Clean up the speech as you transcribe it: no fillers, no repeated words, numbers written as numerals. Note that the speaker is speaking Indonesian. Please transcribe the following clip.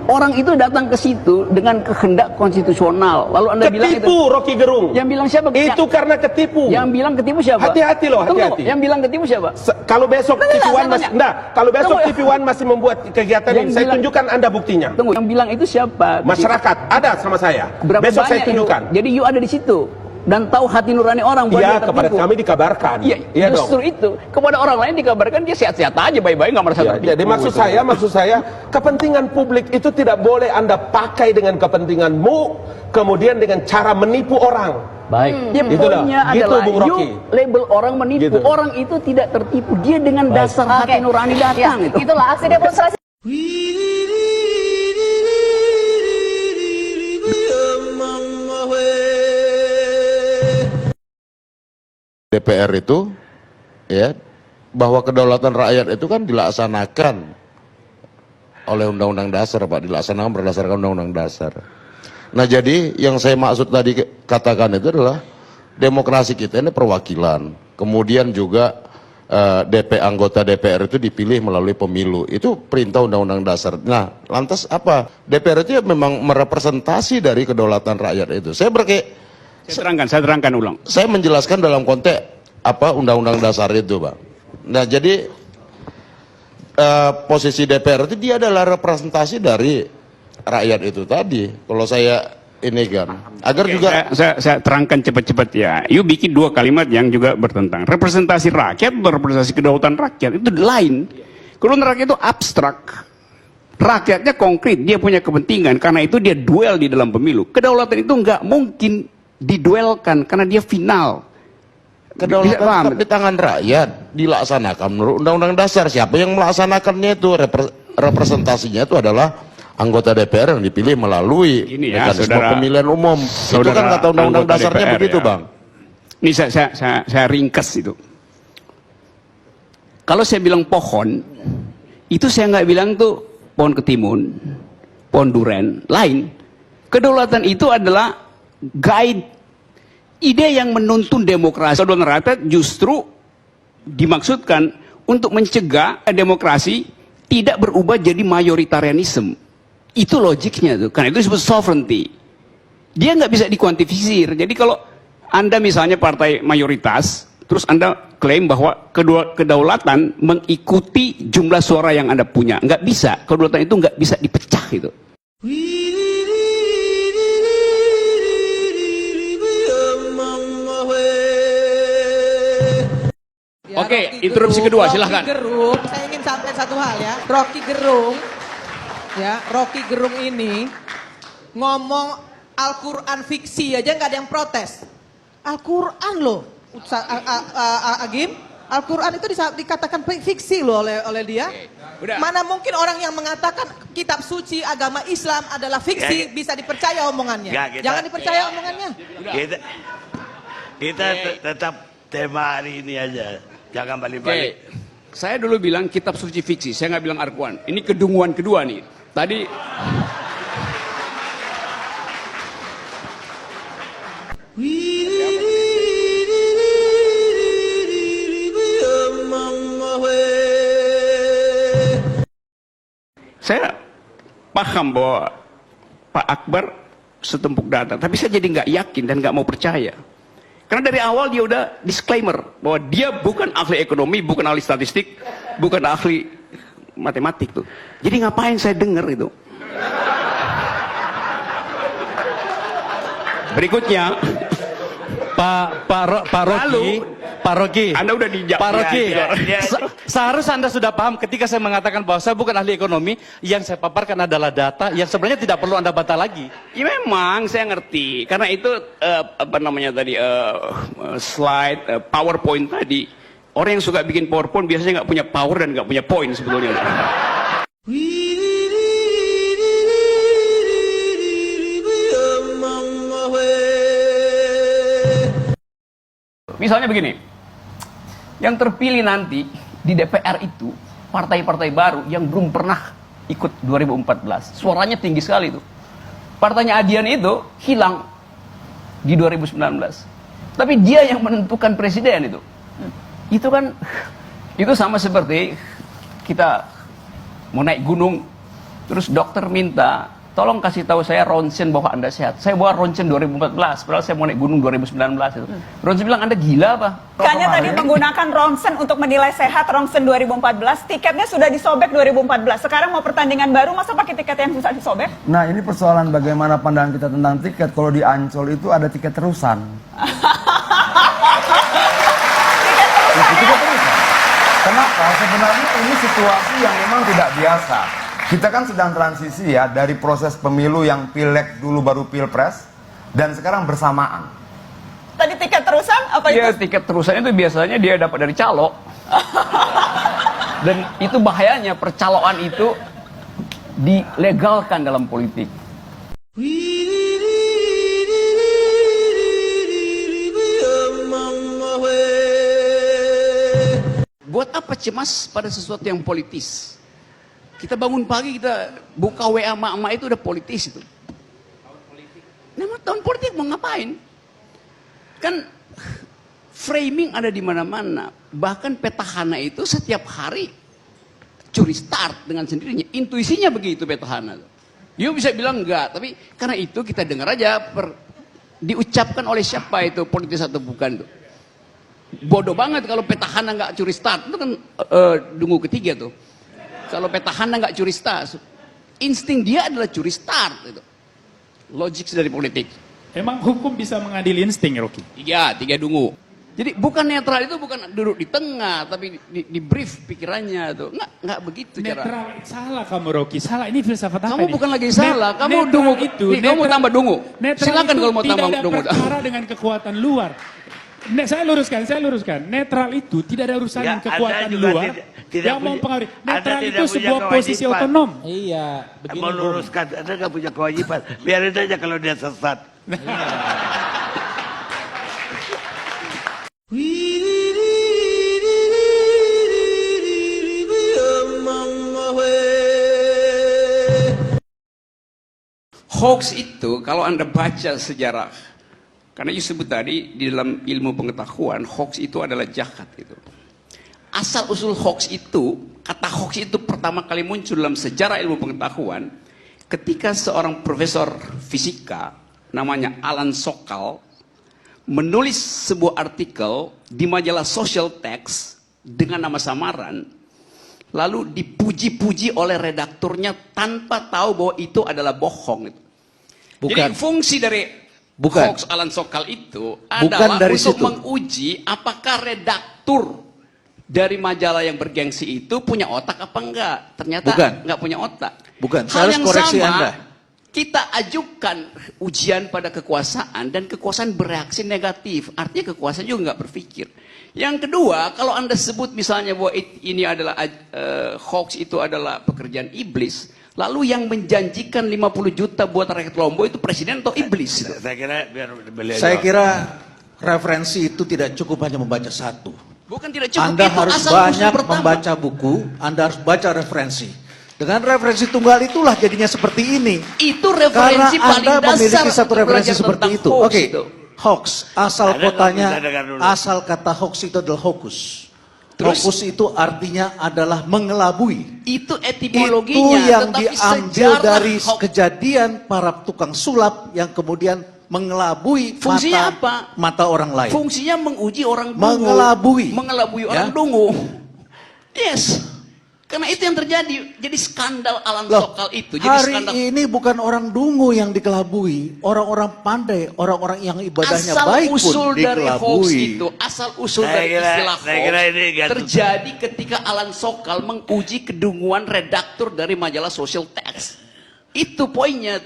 Orang itu datang ke situ dengan kehendak konstitusional. Lalu Anda bilang itu ketipu, Rocky Gerung. Yang bilang siapa? Itu karena ketipu. Yang bilang ketipu siapa? Hati-hati loh, hati-hati. Yang bilang ketipu siapa? Kalau besok TV1 masih kalau besok TV1 masih membuat kegiatan ini, saya tunjukkan Anda buktinya. Tunggu, yang bilang itu siapa? Masyarakat ada sama saya. Berapa Besok saya tunjukkan. Jadi you ada di situ dan tahu hati nurani orang. Iya, kepada kami dikabarkan. Iya, justru dong. Itu kepada orang lain dikabarkan dia sehat-sehat aja, baik-baik, nggak merasa tertipu. Jadi maksud saya kepentingan publik itu tidak boleh Anda pakai dengan kepentinganmu, kemudian dengan cara menipu orang. Baik. Poinnya adalah Bung Rocky. Label orang menipu. Orang itu tidak tertipu, dia dengan dasar hati nurani datang. Itulah aksi demonstrasi. DPR itu ya, bahwa kedaulatan rakyat itu kan dilaksanakan oleh Undang-Undang Dasar, Pak, dilaksanakan berdasarkan Undang-Undang Dasar. Nah, jadi yang saya maksud tadi katakan itu adalah demokrasi kita ini perwakilan, kemudian juga anggota DPR itu dipilih melalui pemilu, itu perintah Undang-Undang Dasar. Nah, lantas apa? DPR itu ya memang merepresentasi dari kedaulatan rakyat itu. Saya terangkan ulang. Saya menjelaskan dalam konteks apa Undang-Undang Dasar itu, Bang. Nah, jadi posisi DPR itu dia adalah representasi dari rakyat itu tadi. Kalau saya ini kan, agar juga saya terangkan cepat-cepat ya. You bikin dua kalimat yang juga bertentang. Representasi rakyat, representasi kedaulatan rakyat itu lain. Kedaulatan rakyat itu abstrak. Rakyatnya konkret, dia punya kepentingan. Karena itu dia duel di dalam pemilu. Kedaulatan itu nggak mungkin diduelkan karena dia final. Kedaulatan di tangan rakyat, dilaksanakan menurut Undang-Undang Dasar. Siapa yang melaksanakannya itu representasinya itu adalah anggota DPR yang dipilih melalui mekanisme pemilihan umum. Itu kan kata Undang-Undang Dasarnya DPR, begitu, ya. Bang. Ini saya ringkas itu. Kalau saya bilang pohon, itu saya nggak bilang tuh pohon ketimun, pohon duren, lain. Kedaulatan itu adalah guide, ide yang menuntun demokrasi. Kedaulatan rakyat justru dimaksudkan untuk mencegah demokrasi tidak berubah jadi mayoritarianisme. Itu logiknya tuh, karena itu disebut sovereignty. Dia nggak bisa dikuantifisir. Jadi kalau Anda misalnya partai mayoritas, terus Anda klaim bahwa kedaulatan mengikuti jumlah suara yang Anda punya, nggak bisa. Kedaulatan itu nggak bisa dipecah gitu. Ya, Oke, interupsi kedua, silahkan. Rocky Gerung, saya ingin sampaikan satu hal ya. Rocky Gerung ini ngomong Al-Quran fiksi aja nggak ada yang protes. Al-Quran loh, Agim. Al-Quran itu dikatakan fiksi loh oleh dia. Udah. Mana mungkin orang yang mengatakan kitab suci agama Islam adalah fiksi bisa dipercaya omongannya. Jangan dipercaya omongannya. Kita tetap tema hari ini aja. Jangan balik-balik. Saya dulu bilang kitab suci fiksi, saya nggak bilang Al-Quran. Ini kedunguan kedua nih. Tadi saya paham bahwa Pak Akbar setempuk datang, tapi saya jadi nggak yakin dan nggak mau percaya. Karena dari awal dia udah disclaimer bahwa dia bukan ahli ekonomi, bukan ahli statistik, bukan ahli matematik tuh. Jadi ngapain saya dengar itu? Berikutnya, Pak Rocky, Anda udah dijawab. Pak Rocky, seharusnya Anda sudah paham ketika saya mengatakan bahwa saya bukan ahli ekonomi, yang saya paparkan adalah data yang sebenarnya tidak perlu Anda bantah lagi. Ya memang saya ngerti, karena itu apa namanya tadi slide PowerPoint tadi. Orang yang suka bikin PowerPoint biasanya nggak punya power dan nggak punya poin sebetulnya. Misalnya begini, yang terpilih nanti di DPR itu partai-partai baru yang belum pernah ikut 2014, suaranya tinggi sekali itu. Partainya Adian itu hilang di 2019, tapi dia yang menentukan presiden itu. Itu kan, itu sama seperti kita mau naik gunung Terus dokter minta, tolong kasih tahu saya ronsen bahwa Anda sehat. Saya bawa ronsen 2014, padahal saya mau naik gunung 2019 itu. Ronsen bilang, Anda gila apa? Makanya tadi menggunakan ronsen untuk menilai sehat, ronsen 2014, tiketnya sudah disobek 2014. Sekarang mau pertandingan baru, masa pakai tiket yang susah disobek? Nah, ini persoalan bagaimana pandangan kita tentang tiket. Kalau di Ancol itu ada tiket terusan. Tiket terusan. Kenapa? Sebenarnya ini situasi yang memang tidak biasa. Kita kan sedang transisi ya, dari proses pemilu yang pileg dulu baru pilpres, dan sekarang bersamaan. Tadi tiket terusan apa itu? Ya, tiket terusan itu biasanya dia dapat dari calo. Dan itu bahayanya, percaloan itu dilegalkan dalam politik. Buat apa cemas pada sesuatu yang politis? Kita bangun pagi, kita buka WA emak-emak itu udah politis itu. Nah, tahun politik mau ngapain? Kan framing ada di mana-mana. Bahkan petahana itu setiap hari curi start dengan sendirinya. Intuisinya begitu petahana. Dia bisa bilang enggak, tapi karena itu kita dengar aja diucapkan oleh siapa itu politis atau bukan tuh. Bodoh banget kalau petahana nggak curi start. Itu kan dungu ketiga tuh. Kalau petahana nggak curi start, insting dia adalah curi start. Itu. Logik dari politik. Emang hukum bisa mengadili insting, Rocky? Iya, 3 dungu. Jadi bukan netral itu bukan duduk di tengah, tapi di brief pikirannya tuh. Nggak begitu cara. Netral, salah kamu, Rocky. Salah, ini filsafat apa Kamu ini? bukan lagi salah, kamu dungu itu. Kamu mau tambah dungu. Silakan kalau mau tambah dungu. Tidak ada perkara dengan kekuatan luar. Saya luruskan. Netral itu tidak ada urusan dengan kekuatan luar yang mempengaruhi. Netral itu sebuah posisi otonom. Iya, meluruskan. Anda nggak punya kewajiban. Biarin aja kalau dia sesat. Hoax itu kalau Anda baca sejarah, karena disebut tadi di dalam ilmu pengetahuan, hoax itu adalah jahat itu. Asal usul hoax itu, kata hoax itu pertama kali muncul dalam sejarah ilmu pengetahuan ketika seorang profesor fisika namanya Alan Sokal menulis sebuah artikel di majalah Social Text dengan nama samaran, lalu dipuji-puji oleh redakturnya tanpa tahu bahwa itu adalah bohong. Jadi fungsi dari hoax Alan Sokal itu adalah untuk menguji apakah redaktur dari majalah yang bergengsi itu punya otak apa enggak. Ternyata enggak punya otak. Hal yang sama, kita ajukan ujian pada kekuasaan dan kekuasaan bereaksi negatif. Artinya kekuasaan juga enggak berpikir. Yang kedua, kalau Anda sebut misalnya bahwa ini adalah hoax itu adalah pekerjaan iblis, lalu yang menjanjikan 50 juta buat rakyat Lombok itu presiden atau iblis? Saya kira referensi itu tidak cukup hanya membaca satu. Bukan tidak cukup. Anda harus banyak membaca buku, Anda harus baca referensi. Dengan referensi tunggal itulah jadinya seperti ini. Itu referensi karena paling Anda dasar memiliki satu referensi seperti itu. Oke, itu. hoax, asal kotanya, asal kata hoax itu adalah hokus. Hokus itu artinya adalah mengelabui. Itu etimologinya. Itu yang diambil dari kejadian para tukang sulap yang kemudian mengelabui mata orang lain. Fungsinya menguji orang dungu. Mengelabui orang dungu. Yes. Karena itu yang terjadi. Jadi skandal Alan Sokal itu. Jadi hari skandal. ini bukan orang dungu yang dikelabui. Orang-orang pandai, orang-orang yang ibadahnya baik pun dikelabui. Asal usul dari istilah hoax terjadi ketika Alan Sokal menguji kedunguan redaktur dari majalah Social Text. Itu poinnya.